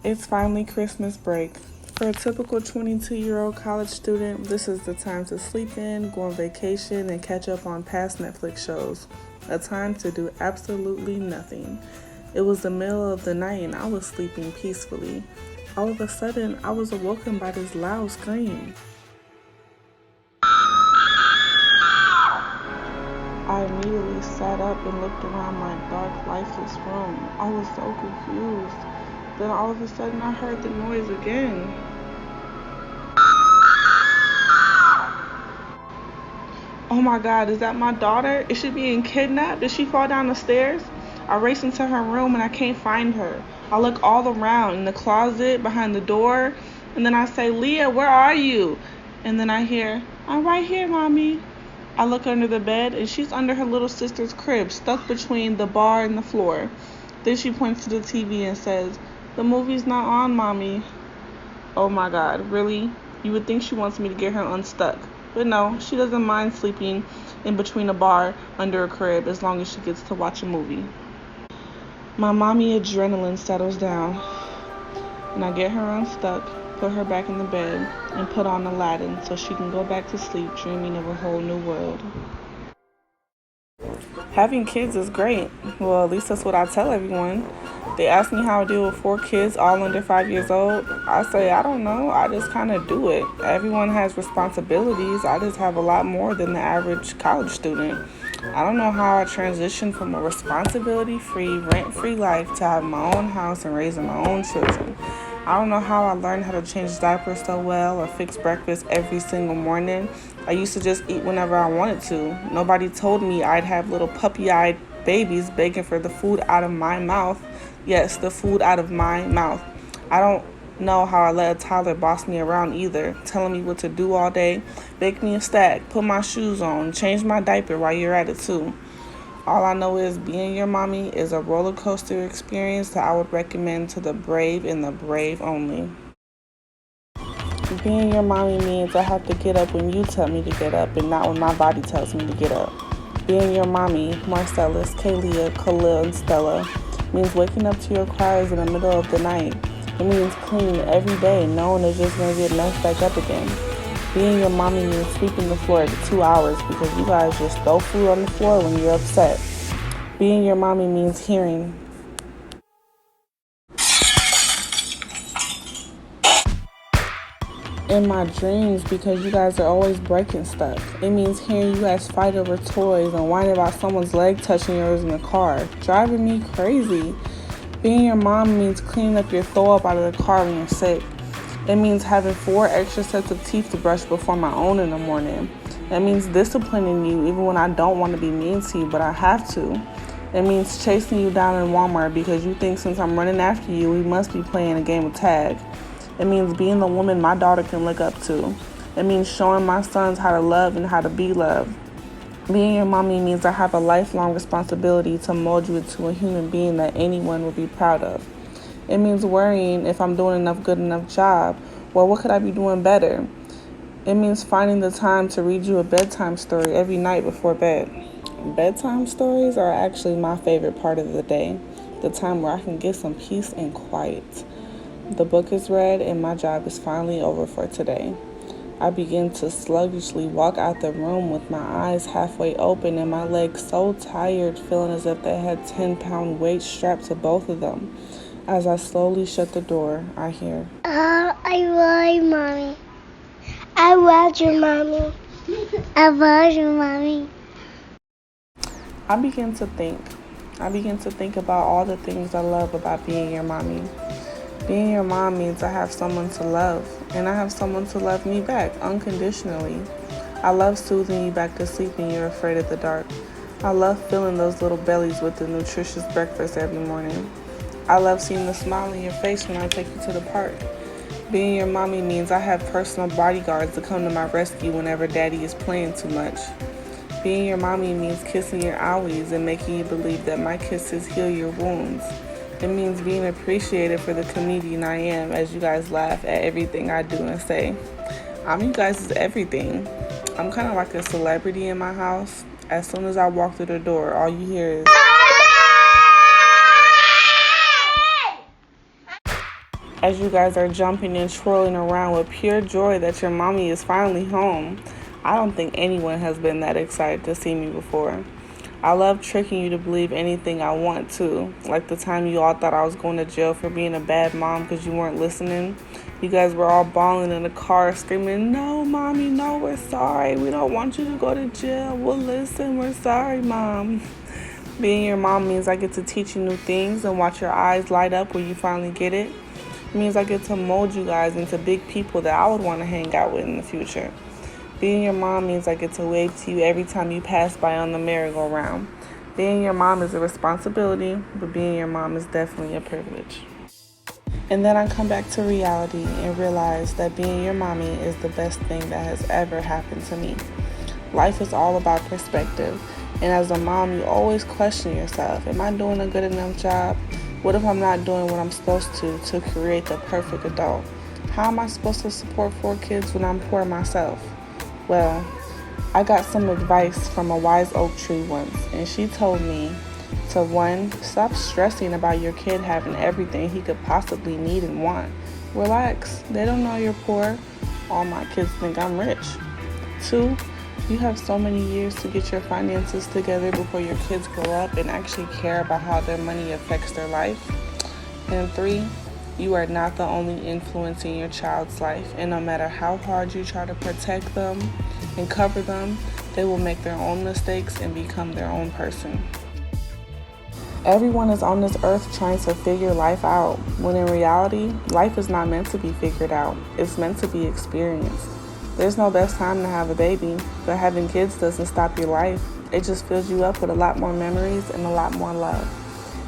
It's finally Christmas break. For a typical 22-year-old college student, this is the time to sleep in, go on vacation, and catch up on past Netflix shows. A time to do absolutely nothing. It was the middle of the night and I was sleeping peacefully. All of a sudden, I was awoken by this loud scream. I immediately sat up and looked around my dark, lifeless room. I was so confused. Then all of a sudden I heard the noise again. Oh my God, is that my daughter? Is she being kidnapped? Did she fall down the stairs? I race into her room and I can't find her. I look all around in the closet, behind the door, and then I say, Leah, where are you? And then I hear, I'm right here, Mommy. I look under the bed and she's under her little sister's crib, stuck between the bar and the floor. Then she points to the TV and says, the movie's not on, Mommy. Oh my God, really? You would think she wants me to get her unstuck. But no, she doesn't mind sleeping in between a bar under a crib as long as she gets to watch a movie. My mommy adrenaline settles down, and I get her unstuck, put her back in the bed, and put on Aladdin so she can go back to sleep dreaming of a whole new world. Having kids is great. Well, at least that's what I tell everyone. They ask me how I deal with 4 kids, all under 5 years old. I say, I don't know. I just kind of do it. Everyone has responsibilities. I just have a lot more than the average college student. I don't know how I transitioned from a responsibility-free, rent-free life to having my own house and raising my own children. I don't know how I learned how to change diapers so well or fix breakfast every single morning. I used to just eat whenever I wanted to. Nobody told me I'd have little puppy-eyed babies begging for the food out of my mouth. Yes, the food out of my mouth. I don't know how I let a toddler boss me around either, telling me what to do all day, bake me a stack, put my shoes on, change my diaper while you're at it too. All I know is being your mommy is a roller coaster experience that I would recommend to the brave and the brave only. Being your mommy means I have to get up when you tell me to get up and not when my body tells me to get up. Being your mommy, Marcellus, Kalia, Khalil, and Stella, means waking up to your cries in the middle of the night. It means cleaning every day, knowing it's just going to get messed back up again. Being your mommy means sweeping the floor every 2 hours because you guys just throw food on the floor when you're upset. Being your mommy means hearing in my dreams because you guys are always breaking stuff. It means hearing you guys fight over toys and whining about someone's leg touching yours in the car, driving me crazy. Being your mom means cleaning up your throw up out of the car when you're sick. It means having 4 extra sets of teeth to brush before my own in the morning. It means disciplining you even when I don't want to be mean to you, but I have to. It means chasing you down in Walmart because you think since I'm running after you, we must be playing a game of tag. It means being the woman my daughter can look up to. It means showing my sons how to love and how to be loved. Being your mommy means I have a lifelong responsibility to mold you into a human being that anyone would be proud of. It means worrying if I'm doing good enough job, or what could I be doing better? It means finding the time to read you a bedtime story every night before bed. Bedtime stories are actually my favorite part of the day, the time where I can get some peace and quiet. The book is read and my job is finally over for today. I begin to sluggishly walk out the room with my eyes halfway open and my legs so tired, feeling as if they had 10-pound weights strapped to both of them. As I slowly shut the door, I hear, I love you, Mommy. I love you, Mommy. I love you, Mommy. I begin to think about all the things I love about being your mommy. Being your mom means I have someone to love, and I have someone to love me back unconditionally. I love soothing you back to sleep when you're afraid of the dark. I love filling those little bellies with the nutritious breakfast every morning. I love seeing the smile on your face when I take you to the park. Being your mommy means I have personal bodyguards to come to my rescue whenever daddy is playing too much. Being your mommy means kissing your owies and making you believe that my kisses heal your wounds. It means being appreciated for the comedian I am as you guys laugh at everything I do and say. I'm you guys' everything. I'm kind of like a celebrity in my house. As soon as I walk through the door, all you hear is... as you guys are jumping and twirling around with pure joy that your mommy is finally home. I don't think anyone has been that excited to see me before. I love tricking you to believe anything I want to, like the time you all thought I was going to jail for being a bad mom because you weren't listening. You guys were all bawling in the car, screaming, "No, mommy, no, we're sorry. We don't want you to go to jail. We'll listen. We're sorry, mom." Being your mom means I get to teach you new things and watch your eyes light up when you finally get it. It means I get to mold you guys into big people that I would want to hang out with in the future. Being your mom means I get to wave to you every time you pass by on the merry-go-round. Being your mom is a responsibility, but being your mom is definitely a privilege. And then I come back to reality and realize that being your mommy is the best thing that has ever happened to me. Life is all about perspective, and as a mom, you always question yourself. Am I doing a good enough job? What if I'm not doing what I'm supposed to create the perfect adult? How am I supposed to support 4 kids when I'm poor myself? Well, I got some advice from a wise oak tree once, and she told me to 1, stop stressing about your kid having everything he could possibly need and want. Relax, they don't know you're poor. All my kids think I'm rich. 2, you have so many years to get your finances together before your kids grow up and actually care about how their money affects their life. And 3, you are not the only influence in your child's life, and no matter how hard you try to protect them and cover them, they will make their own mistakes and become their own person. Everyone is on this earth trying to figure life out, when in reality, life is not meant to be figured out. It's meant to be experienced. There's no best time to have a baby, but having kids doesn't stop your life. It just fills you up with a lot more memories and a lot more love.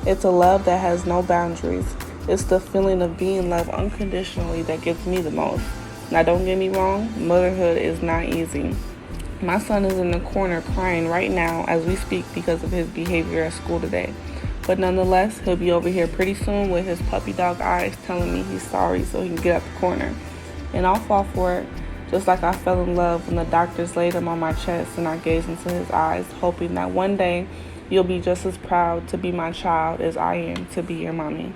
It's a love that has no boundaries. It's the feeling of being loved unconditionally that gets me the most. Now, don't get me wrong, motherhood is not easy. My son is in the corner crying right now as we speak because of his behavior at school today. But nonetheless, he'll be over here pretty soon with his puppy dog eyes telling me he's sorry so he can get out the corner. And I'll fall for it, just like I fell in love when the doctors laid him on my chest and I gazed into his eyes, hoping that one day you'll be just as proud to be my child as I am to be your mommy.